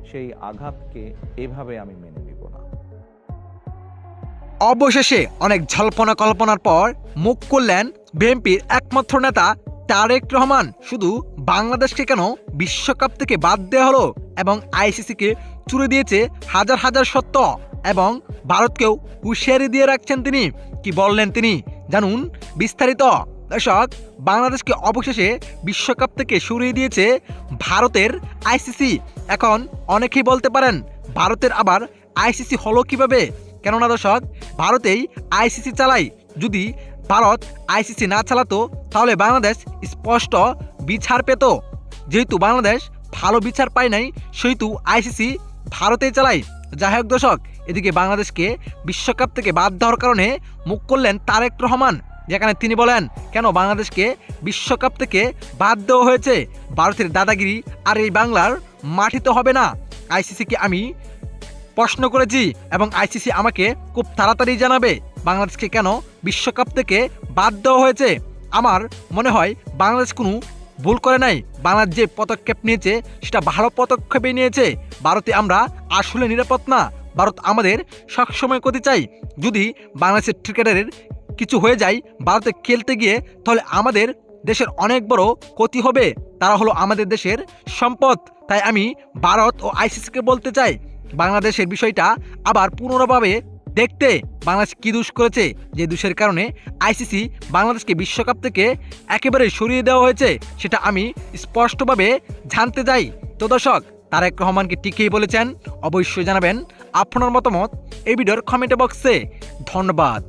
সেই আঘাতকে এভাবে আমি মেনে নিব না। অবশেষে অনেক জল্পনা কল্পনার পর মুখ খুললেন বিএনপির একমাত্র নেতা তারেক রহমান। শুধু বাংলাদেশকে কেন বিশ্বকাপ থেকে বাদ দেওয়া হলো এবং আইসিসিকে চুরে দিয়েছে হাজার হাজার সত্য, এবং ভারতকেও হুঁশিয়ারি দিয়ে রাখছেন তিনি। কি বললেন তিনি জানুন বিস্তারিত। দর্শক, বাংলাদেশকে অবশেষে বিশ্বকাপ থেকে সরিয়ে দিয়েছে ভারতের আইসিসি। এখন অনেকেই বলতে পারেন ভারতের আবার আইসিসি হলো কিভাবে? কেননা দর্শক, ভারতেই আইসিসি চালায়। যদি ভারত আইসিসি না চালাতো তাহলে বাংলাদেশ স্পষ্ট বিচার পেত। যেহেতু বাংলাদেশ ভালো বিচার পায় নাই, সেহেতু আইসিসি ভারতেই চালায়। যাই হোক দর্শক, এদিকে বাংলাদেশকে বিশ্বকাপ থেকে বাদ দেওয়ার কারণে মুখ করলেন তারেক রহমান, যেখানে তিনি বলেন কেন বাংলাদেশকে বিশ্বকাপ থেকে বাদ দেওয়া হয়েছে। ভারতের দাদাগিরি আর এই বাংলার মাটিতে হবে না। আইসিসিকে আমি প্রশ্ন করেছি এবং আইসিসি আমাকে খুব তাড়াতাড়ি জানাবে বাংলাদেশকে কেন বিশ্বকাপ থেকে বাদ দেওয়া হয়েছে। আমার মনে হয় বাংলাদেশ কোনো ভুল করে নাই। বাংলাদেশ যে পদক্ষেপ নিয়েছে সেটা ভালো পদক্ষেপই নিয়েছে। ভারতে আমরা আসলে নিরাপদ না। ভারত আমাদের সবসময় ক্ষতি চাই। যদি বাংলাদেশের ক্রিকেটারের কিছু হয়ে যায় ভারতে খেলতে গিয়ে, তাহলে আমাদের দেশের অনেক বড় ক্ষতি হবে। তারা হলো আমাদের দেশের সম্পদ। তাই আমি ভারত ও আইসিসিকে বলতে চাই, বাংলাদেশের বিষয়টা আবার পুনরাভাবে দেখতে। বাংলাদেশ কি দোষ করেছে যে দোষের কারণে আইসিসি বাংলাদেশকে বিশ্বকাপ থেকে একেবারে সরিয়ে দেওয়া হয়েছে, সেটা আমি স্পষ্টভাবে জানতে চাই। তো দর্শক, তারেক রহমানকে ঠিকই বলেছেন। অবশ্যই জানাবেন আপনার মতামত এই ভিডিওর কমেন্ট বক্সে। ধন্যবাদ।